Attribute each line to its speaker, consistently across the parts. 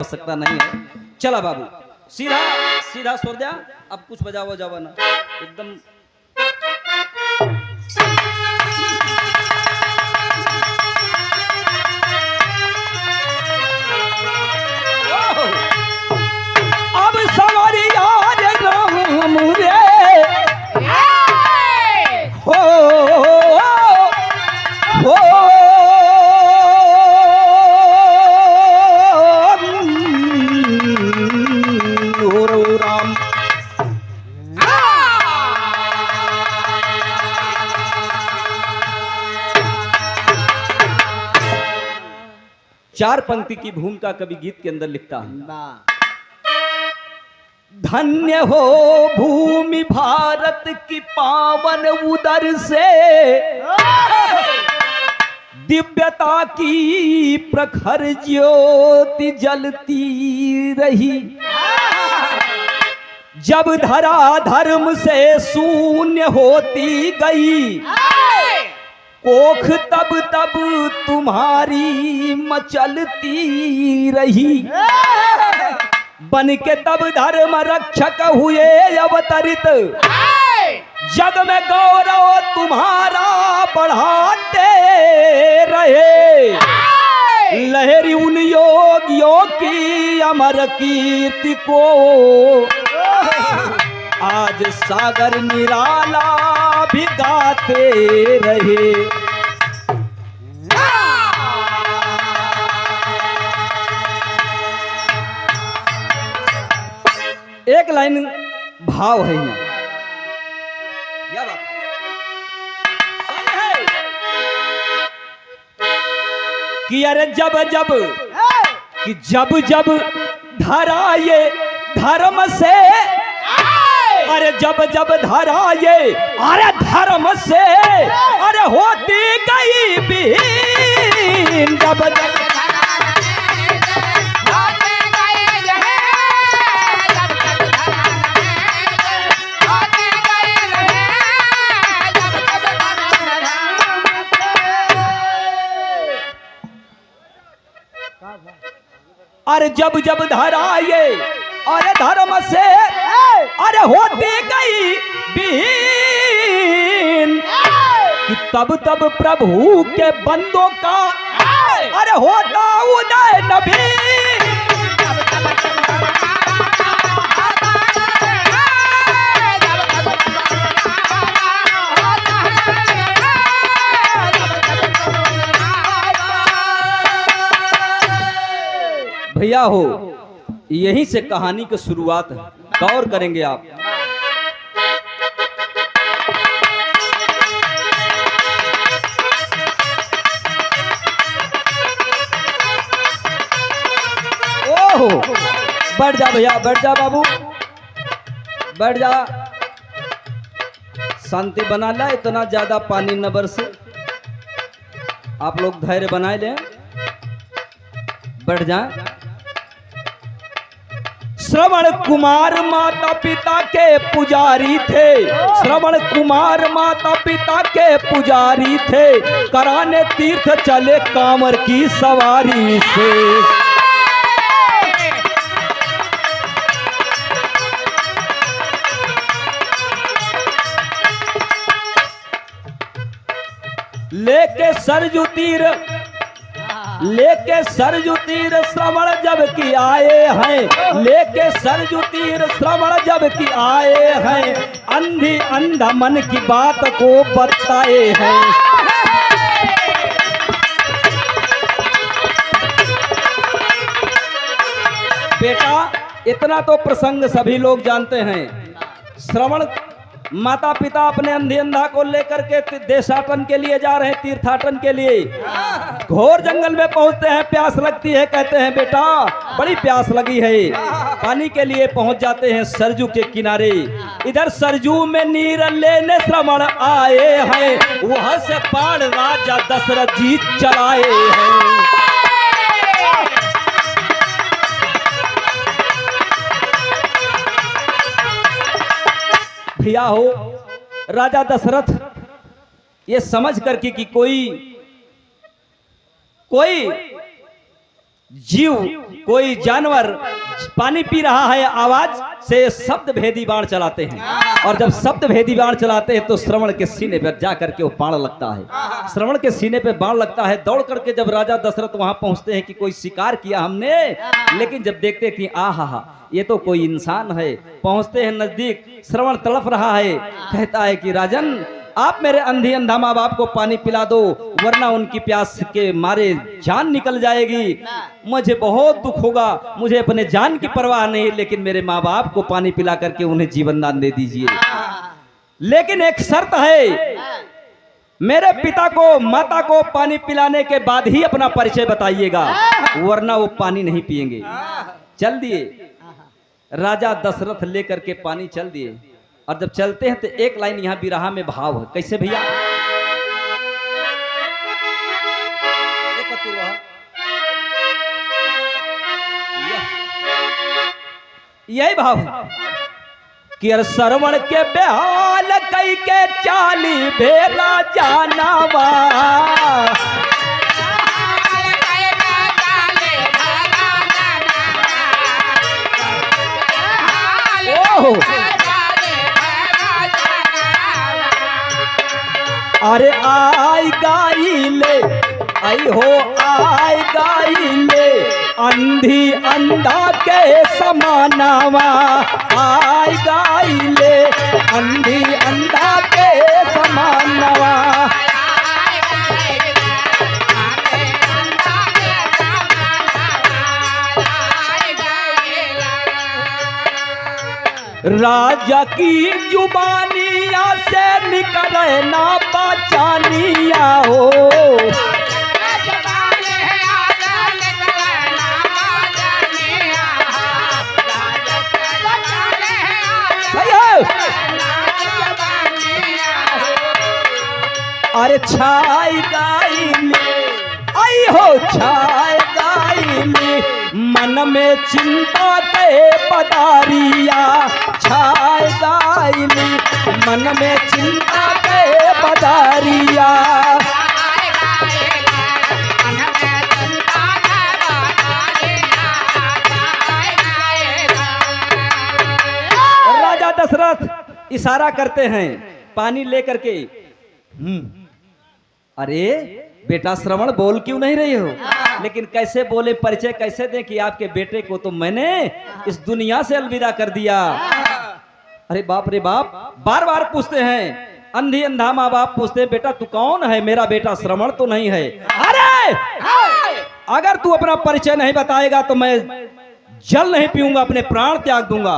Speaker 1: आवश्यकता नहीं है। चला बाबू सीधा सीधा छोड़ दिया। अब कुछ बजाओ जाओ ना एकदम। अब सवारी यार राम रे हो राम। चार पंक्ति की भूमिका कवि गीत के अंदर लिखता है। धन्य हो भूमि भारत की पावन उदर से, दिव्यता की प्रखर ज्योति जलती रही। जब धरा धर्म से शून्य होती गई, कोख तब तब तुम्हारी मचलती रही। बन के तब धर्म रक्षक हुए अवतरित, जग में गौरव तुम्हारा बढ़ाते रहे। लहरी उन योगियों की अमर कीर्ति को, आज सागर निराला भी गाते रहे। एक लाइन भाव है यहाँ। क्या बात है कि अरे जब जब धरा ये धर्म से, अरे जब धरा ये अरे धर्म से, अरे होती गई बीन। जब अरे जब धरा ये अरे धर्म से, अरे होती गई बीन। कि तब प्रभु के बंदों का अरे होता उदय नबीन। भैया हो यहीं से कहानी की शुरुआत है। गौर करेंगे आप। ओहो बैठ जा भैया, बैठ जा बाबू, बैठ जा। शांति बना ला, इतना ज्यादा पानी न बरसे। आप लोग धैर्य बनाए लें, बैठ जाए। श्रवण कुमार माता पिता के पुजारी थे, श्रवण कुमार माता पिता के पुजारी थे। कराने तीर्थ चले कांवर की सवारी से। लेके सरजू तीर श्रवण जब की आए हैं, लेके सरजू तीर श्रवण जब की आए हैं। अंधा मन की बात को बताए हैं। बेटा इतना तो प्रसंग सभी लोग जानते हैं। श्रवण माता पिता अपने अंधा को लेकर के देशाटन के लिए जा रहे हैं, तीर्थाटन के लिए। घोर जंगल में पहुंचते हैं, प्यास लगती है। कहते हैं बेटा बड़ी प्यास लगी है, पानी के लिए पहुंच जाते हैं सरजू के किनारे। इधर सरजू में नीर लेने श्रवण आए हैं, वहां से बाण राजा दशरथ जी चलाए हैं। भैया हो राजा दशरथ ये समझ करके कि कोई जीव, कोई जानवर पानी पी रहा है, आवाज से शब्द भेदी बाण चलाते हैं। और जब शब्द भेदी बाण चलाते हैं तो श्रवण के सीने पर जा करके वो बाण लगता है। श्रवण के सीने पे बाण लगता है। दौड़ करके जब राजा दशरथ वहां पहुंचते हैं कि कोई शिकार किया हमने, लेकिन जब देखते कि आहा ये तो कोई इंसान है, पहुंचते हैं नजदीक, श्रवण तड़प रहा है, कहता है कि राजन आप मेरे अंधी अंधा माँ बाप को पानी पिला दो, वरना उनकी प्यास के मारे जान निकल जाएगी। मुझे बहुत दुख होगा, मुझे अपने जान की परवाह नहीं, लेकिन मेरे माँ बाप को पानी पिला करके उन्हें जीवन दान दे दीजिए। लेकिन एक शर्त है, मेरे पिता को माता को पानी पिलाने के बाद ही अपना परिचय बताइएगा, वरना वो पानी नहीं पिएंगे। चल दिए राजा दशरथ लेकर के पानी चल दिए। और जब चलते हैं तो एक लाइन यहां बिरहा में भाव है, कैसे भैया? यही भाव है कि अर श्रवण के बेहाल कई के चाली भेला जानवा, अरे आई गाई ले, आई हो आई गाई ले, अंधी अंधा के समानावा, आई गाई ले, अंधी अंधा के समानावा। राजा की जुबानिया से निकले ना बचानिया हो, अरे छाई गाइली, आई हो छाई गाइली, मन में चिंता के पदारिया, छाई गाइली, मन में चिंता के पदारिया। राजा दशरथ इशारा करते हैं पानी लेकर के, अरे बेटा श्रवण बोल क्यों नहीं रही हो? लेकिन कैसे बोले, परिचय कैसे दें कि आपके बेटे को तो मैंने इस दुनिया से अलविदा कर दिया। अरे बाप रे बाप, बार बार पूछते हैं, अंधी अंधा माँ बाप पूछते हैं बेटा तू कौन है? मेरा बेटा श्रवण तो नहीं है। अरे अगर तू अपना परिचय नहीं बताएगा तो मैं जल नहीं पीऊंगा, अपने प्राण त्याग दूंगा।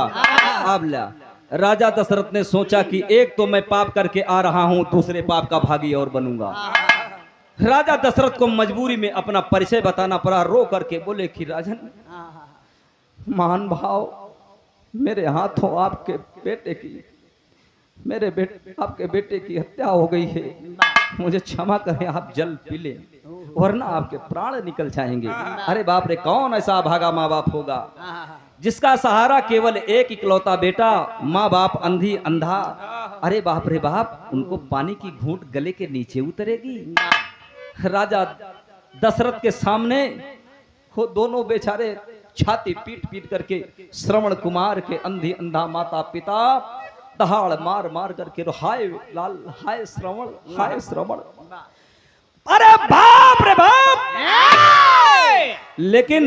Speaker 1: अब ला राजा दशरथ ने सोचा कि एक तो मैं पाप करके आ रहा हूं, दूसरे पाप का भागी और बनूंगा। राजा दशरथ को मजबूरी में अपना परिचय बताना पड़ा। रो करके बोले कि राजन महान भाव, मेरे हाथों आपके बेटे की, आपके बेटे की हत्या हो गई है, मुझे क्षमा करें, आप जल पी लें वरना आपके प्राण निकल जाएंगे। अरे बाप रे, कौन ऐसा भागा माँ बाप होगा जिसका सहारा केवल एक इकलौता बेटा, माँ बाप अंधी अंधा। अरे बाप रे बाप, उनको पानी की घूंट गले के नीचे उतरेगी। राजा दशरथ के सामने वो दोनों बेचारे छाती पीट पीट करके श्रवण कुमार के अंधी अंधा माता पिता दहाड़ मार मार करके हाय लाल, हाय श्रवण, हाय श्रवण। अरे बाप रे बाप, लेकिन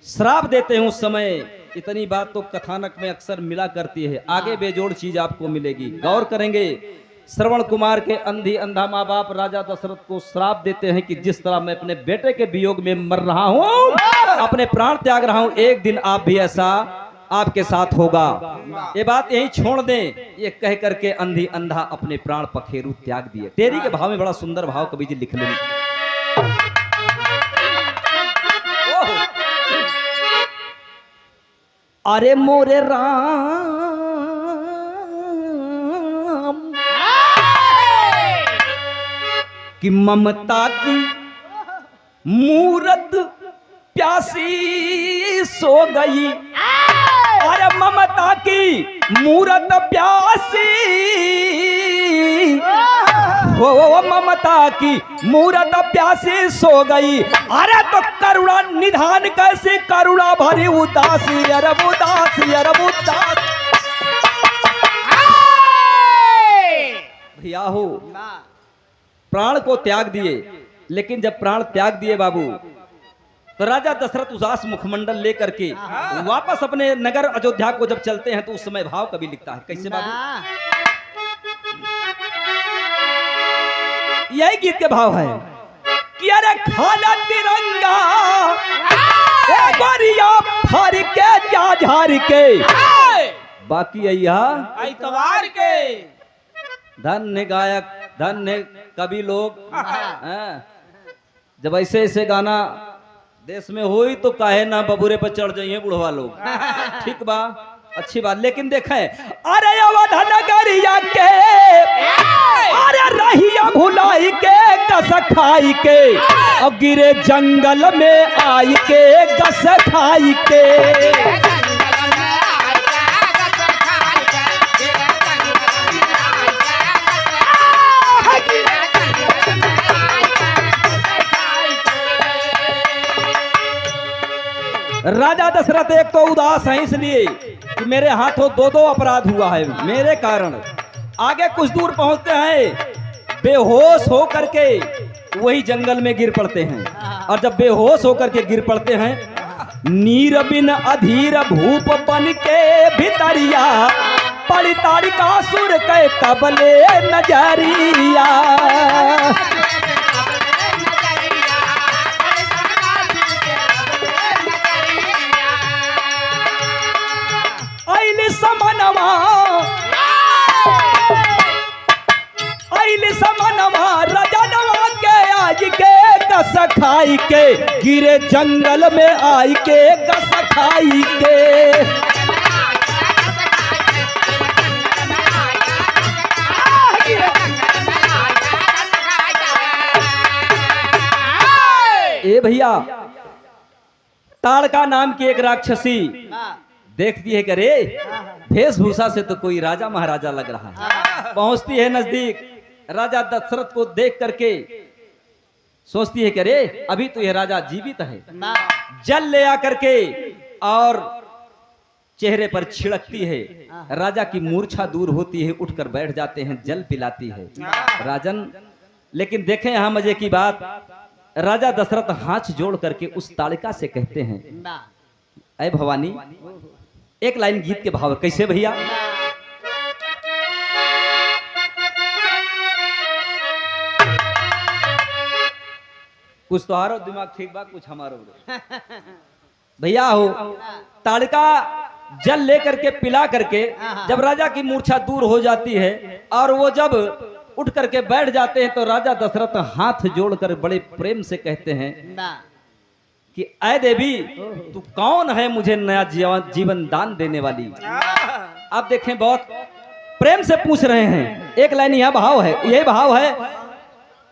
Speaker 1: श्राप देते हैं उस समय। इतनी बात तो कथानक में अक्सर मिला करती है, आगे बेजोड़ चीज आपको मिलेगी, गौर करेंगे। श्रवण कुमार के अंधी अंधा माँ बाप राजा दशरथ को श्राप देते हैं कि जिस तरह मैं अपने बेटे के वियोग में मर रहा हूँ, अपने प्राण त्याग रहा हूँ, एक दिन आप भी ऐसा आपके साथ होगा। ये बात यही छोड़ दें, ये कह करके अंधी अंधा अपने प्राण पखेरु त्याग दिए। तेरी के भाव में बड़ा सुंदर भाव कवि जी लिख लें। अरे मोरे राम कि ममता की मूरत प्यासी सो गई, अरे ममता की मूरत प्यासी हो ममता की मूरत प्यासी सो गई। अरे तो करुणा निधान कैसी करुणा भरी उदासी, अरब उदासी, अरब उदासी। भैया हो प्राण को त्याग दिए, लेकिन जब प्राण त्याग दिए बाबू तो राजा दशरथ उदास मुखमंडल लेकर के वापस अपने नगर अयोध्या को जब चलते हैं तो उस समय भाव कवि लिखता है कैसे बाबू? यही गीत के भाव है कि अरे खाला तिरंगा गोरिया फाड़ के जा झाड़ के, बाकी
Speaker 2: ऐतवार के
Speaker 1: धन्य गायक धन्य कवि लोग। जब ऐसे ऐसे गाना देश में हो ही तो काहे ना बबूरे पर चढ़ जाइए बुढ़वा लोग। ठीक बा, अच्छी बात, लेकिन देखें अरे अवध नगरिया के अरे रहिया भुलाई के गस खाई के और गिरे जंगल में आई के गस खाई के। राजा दशरथ एक तो उदास है इसलिए कि मेरे हाथों दो दो अपराध हुआ है मेरे कारण। आगे कुछ दूर पहुंचते हैं, बेहोश होकर के वही जंगल में गिर पड़ते हैं। और जब बेहोश होकर के गिर पड़ते हैं, नीर बिन अधीर भूप बन के भितरिया पड़ी तारिका सुर के कबले नजरिया। समनवा रजनवा के आज के गस खाई के गिरे जंगल में आई के गस खाई के। ए भैया, ताड़का नाम की एक राक्षसी देखती है कि अरे वेशभूषा से तो कोई राजा महाराजा लग रहा है। पहुंचती है नजदीक, राजा दशरथ को देख करके सोचती है कि अरे अभी तो यह राजा जीवित है। जल ले आकर के और चेहरे पर छिड़कती है, राजा की मूर्छा दूर होती है, उठकर बैठ जाते हैं, जल पिलाती है राजन। लेकिन देखें यहां मजे की बात, राजा दशरथ हाथ जोड़ करके उस ताड़िका से कहते हैं, अय भवानी, एक लाइन गीत के भाव कैसे भैया? कुछ तो हारो दिमाग ठीक बा, कुछ हमारो भैया हो। ताड़िका जल लेकर के पिला करके जब राजा की मूर्छा दूर हो जाती है और वो जब उठ करके बैठ जाते हैं तो राजा दशरथ हाथ जोड़कर बड़े प्रेम से कहते हैं कि ऐ देवी, तू कौन है मुझे नया जीवन दान देने वाली? आप देखें बहुत प्रेम से पूछ रहे हैं। एक लाइन यह भाव है, यही भाव है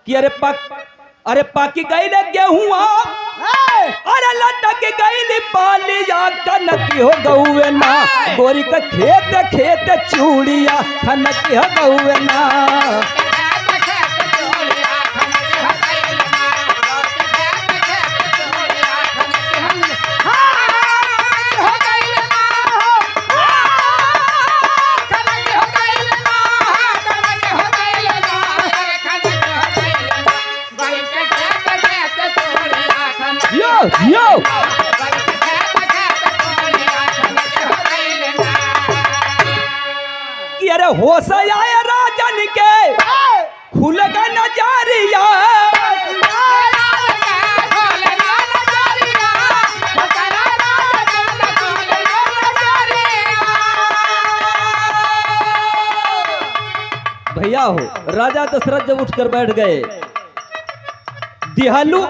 Speaker 1: कि अरे पाकी गई गेहुआ, अरे लटक गई पालिया, कनकी हो गौवे ना, गोरी का खेत खेत चूड़िया, कनकी हो गौवे ना। यो कि अरे होश आया राजन के खुल गया नजरिया, भैया हो। राजा दशरथ जब उठकर बैठ गए, दिहलू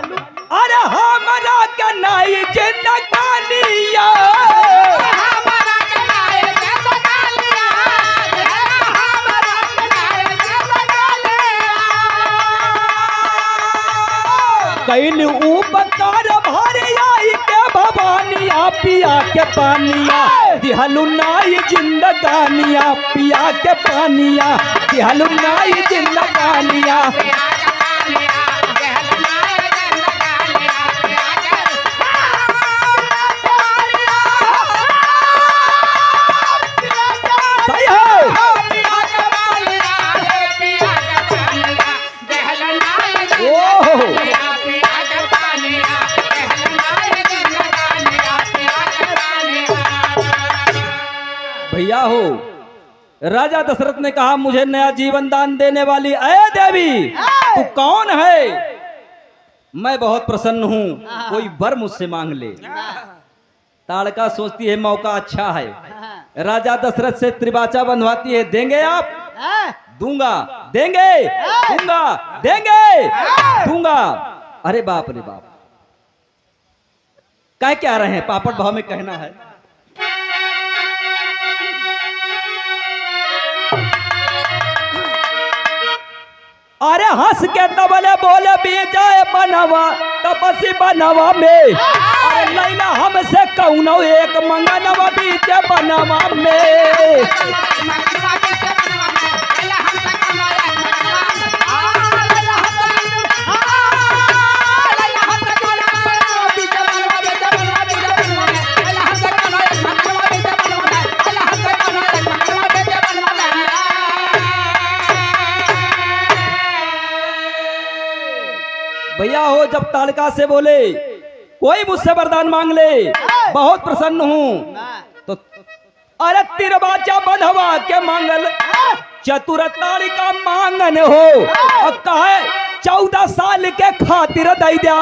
Speaker 1: अरे हमारा के नाई जिंदगानिया, कैल उपकार भारी आई के भवानिया, पिया के पानिया दिहलु नाई जिंदगानिया पिया के पानिया दिहलु नाई जिंदगानिया। सही है। ओह भैया हो, राजा दशरथ ने कहा मुझे नया जीवन दान देने वाली अय देवी तू कौन है? मैं बहुत प्रसन्न हूँ, कोई वर मुझसे मांग ले। ताड़का सोचती है मौका अच्छा है, राजा दशरथ से त्रिबाचा बंधवाती है। देंगे आप? दूंगा। देंगे? दूंगा। देंगे? दूंगा। अरे बाप रे बाप, कह क्या रहे हैं? पापड़ भाव में कहना है। अरे हंस के तबले बोले बीजाए बनवा तपसी बनवा में, अरे लैला हमसे कौनो एक मंगनवा बीजे बनवा में। भैया हो, जब ताड़का से बोले कोई मुझसे वरदान मांग ले, बहुत प्रसन्न हूँ, तो अरे तिरबाचा बंधवा के मांगल चतुर ताड़का मांगन हो, और कहे 14 साल के खातिर दे दिया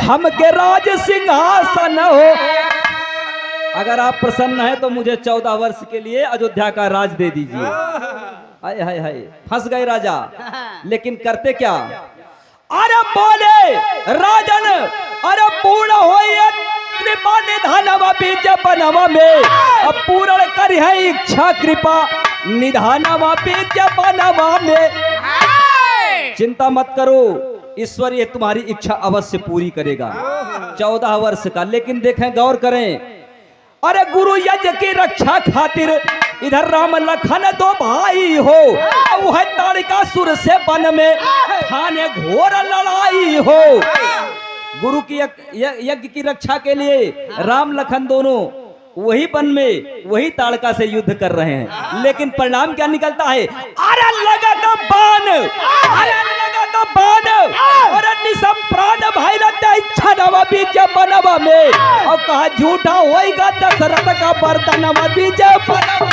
Speaker 1: हमके राज सिंहासन हो। अगर आप प्रसन्न हैं तो मुझे 14 वर्ष के लिए अयोध्या का राज दे दीजिए। हाय हाय हाय, फंस गए राजा। लेकिन करते क्या? अरे बोले राजन, अरे पूर्ण हो कृपा निधानवा बीज बनवा में, अब पूर्ण कर है इच्छा कृपा निधानवा बीज बनवा में। चिंता मत करो, ईश्वर ये तुम्हारी इच्छा अवश्य पूरी करेगा। 14 वर्ष का, लेकिन देखें गौर करें, अरे गुरु यज्ञ की रक्षा खातिर इधर राम लखन 2 भाई हो, वह ताड़कासुर से वन में थाने घोर लड़ाई हो। गुरु की यज्ञ की रक्षा के लिए राम लखन दोनों वही वन में वही ताड़का से युद्ध कर रहे हैं, लेकिन परिणाम क्या निकलता है? अरे लगा तो बाण, अरे लगा तो बाण, अरे निसम प्राण भाई लगता इच्छा नवा बीज बनवा में, और कहा झूठा होएगा दशरथ का बर्तनवा बीज बनवा।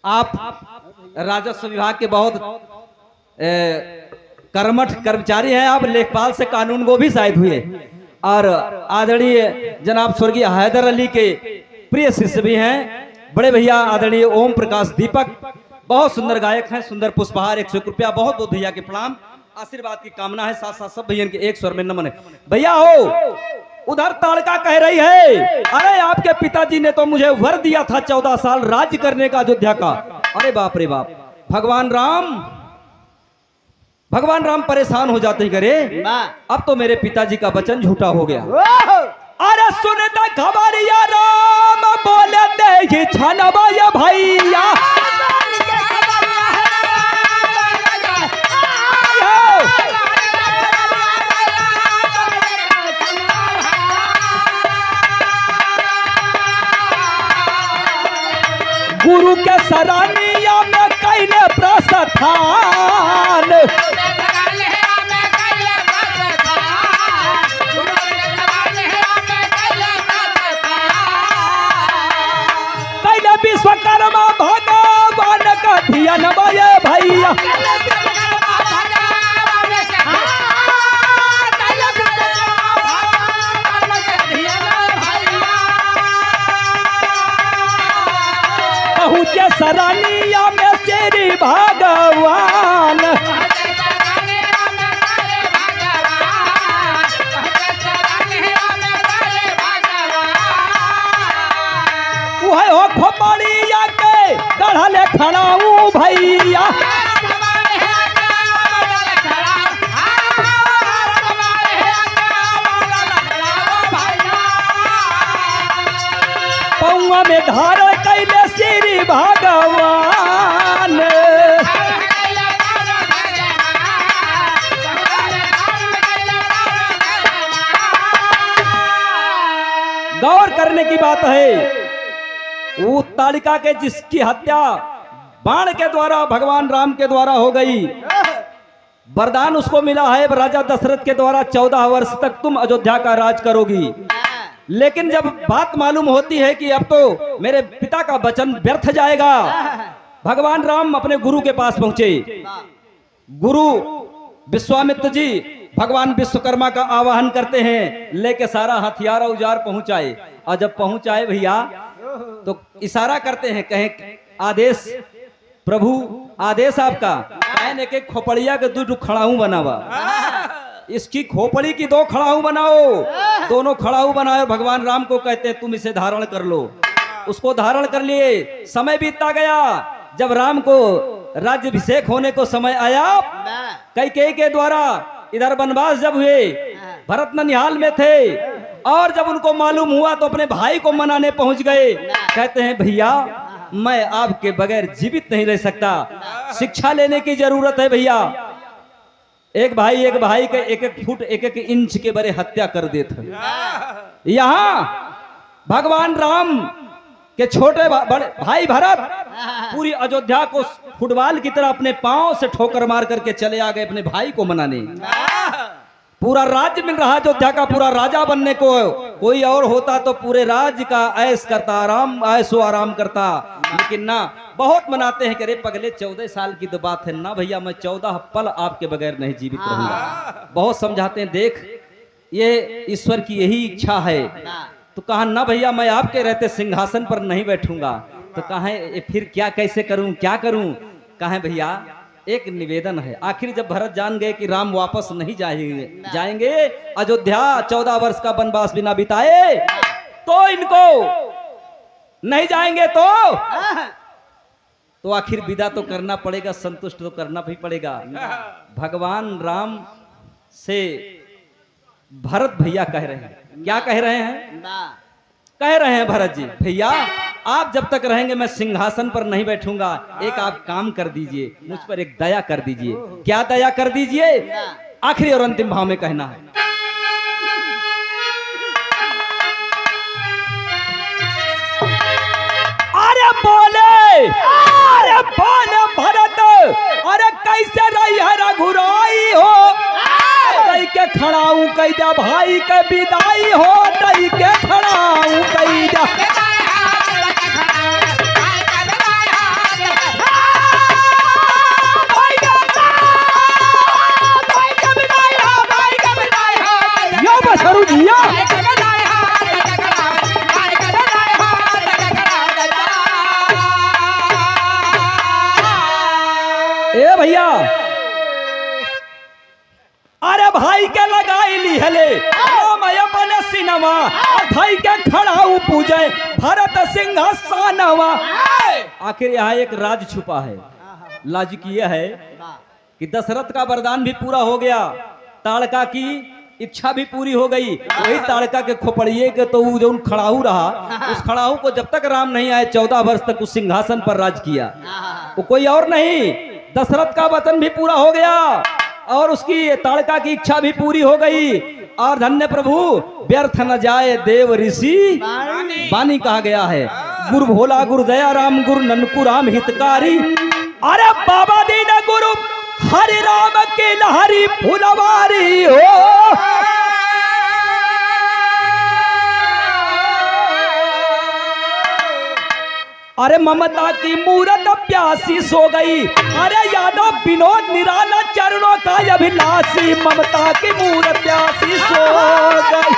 Speaker 1: आप राजस्व विभाग के बहुत कर्मठ कर्मचारी हैं, आप लेखपाल से कानून को भी शायद हुए, और आदरणीय जनाब स्वर्गीय हैदर अली के प्रिय शिष्य भी हैं। बड़े भैया आदरणीय ओम प्रकाश दीपक बहुत सुंदर गायक हैं। सुंदर पुष्पहार 101 रुपया, बहुत बहुत भैया के प्रणाम, आशीर्वाद की कामना है। साथ साथ सब भैया के एक स्वर में नमन है। भैया हो, उधर ताड़का कह रही है, अरे आपके पिताजी ने तो मुझे वर दिया था 14 साल राज्य करने का अयोध्या का। अरे बाप रे बाप, भगवान राम परेशान हो जाते करे, अब तो मेरे पिताजी का वचन झूठा हो गया। अरे सुनता खबरिया राम बोले दे छनवा या भैया, गुरु के सरानिया में कैले प्रस्थान, कैले विश्वकर्मा भगवान का धियान भैया। पहुंचे सराय भगवान। वह हो खोपड़िया के गढ़ले खड़ाऊ भैया। पौआ में धारण कैले श्री भगवान। गौर करने की बात है, वो ताड़िका के जिसकी हत्या बाण के द्वारा भगवान राम के द्वारा हो गई, वरदान उसको मिला है राजा दशरथ के द्वारा 14 वर्ष तक तुम अयोध्या का राज करोगी। लेकिन जब बात मालूम होती है कि अब तो मेरे पिता का वचन व्यर्थ जाएगा, भगवान राम अपने गुरु के पास पहुंचे। गुरु विश्वामित्र जी भगवान विश्वकर्मा का आवाहन करते हैं, लेके सारा हथियार औजार पहुंचाए। और जब पहुंचाए भैया तो इशारा करते हैं, कहें आदेश प्रभु, आदेश आपका। कहने के खोपड़िया के 2 खड़ाऊ बनावा, इसकी खोपड़ी की 2 खड़ाऊ बनाओ। दोनों खड़ाऊ बनाए, भगवान राम को कहते हैं तुम इसे धारण कर लो। उसको धारण कर लिए। समय बीतता गया, जब राम को राज्याभिषेक होने को समय आया, कैकेयी के द्वारा इधर वनवास जब हुए, भरत ननिहाल में थे, और जब उनको मालूम हुआ तो अपने भाई को मनाने पहुंच गए। कहते हैं भैया मैं आपके बगैर जीवित नहीं रह सकता, शिक्षा लेने की जरूरत है भैया। एक भाई के 1-1 फुट 1-1 इंच के बड़े हत्या कर देते। यहाँ भगवान राम के छोटे बड़े भाई भरत पूरी अयोध्या को फुटबॉल की तरह अपने पांव से ठोकर मार करके चले आ गए अपने भाई को मनाने। पूरा राज्य मिल रहा अयोध्या का पूरा राजा बनने को। कोई और होता तो पूरे राज्य का ऐश करता, आराम ऐशो आराम करता, लेकिन ना, बहुत मनाते हैं कि अरे पगले 14 साल की तो बात है ना भैया, मैं 14 पल आपके बगैर नहीं जीवित रहूंगा। बहुत समझाते हैं, देख ये ईश्वर की यही इच्छा है। तो कहा ना भैया मैं आपके रहते सिंहासन पर नहीं बैठूंगा। तो कहा फिर क्या, कैसे करूं, क्या करूं? कहा भैया एक निवेदन है। आखिर जब भरत जान गए कि राम वापस नहीं जाएंगे अयोध्या, 14 वर्ष का वनवास बिना बिताए, तो इनको नहीं जाएंगे तो आखिर विदा तो करना पड़ेगा, संतुष्ट तो करना भी पड़ेगा। भगवान राम से भरत भैया कह रहे हैं, क्या कह रहे हैं? कह रहे हैं भरत जी भैया आप जब तक रहेंगे मैं सिंहासन पर नहीं बैठूंगा। एक आप काम कर दीजिए, मुझ पर एक दया कर दीजिए। क्या दया कर दीजिए? आखिरी और अंतिम भाव में कहना है, अरे बोले भरत, अरे कैसे रही है रघुराई हो, दई के खड़ाऊ कैदा भाई के विदाई हो, दई के खड़ाऊ कैदा। ए भैया अरे भाई के लगाई ली हले अपने सिनेमा, भाई के खड़ाऊ पूजे भरत सिंहासनवा। आखिर यहाँ एक राज छुपा है। लाज की यह है कि दशरथ का वरदान भी पूरा हो गया, ताड़का की इच्छा भी पूरी हो गई। वही ताड़का के खोपड़िए के तो वो जो खड़ाऊ रहा, उस खड़ाऊ को जब तक राम नहीं आए 14 वर्ष तक उस सिंहासन पर राज किया। वो कोई और नहीं, दशरथ का वचन भी पूरा हो गया और उसकी ताड़का की इच्छा भी पूरी हो गई। और धन्य प्रभु व्यर्थ न जाए देव ऋषि वाणी कहा गया है। गुरु भोला गुरु दया राम गुरु ननकु राम हितकारी, अरे बाबा दीन गुरु हरि राम के लहरी फुलवारी हो। अरे ममता की मूरत प्यासी सो गई, अरे यादव विनोद निराला चरणों का अभिलाषी, ममता की मूरत प्यासी सो गई।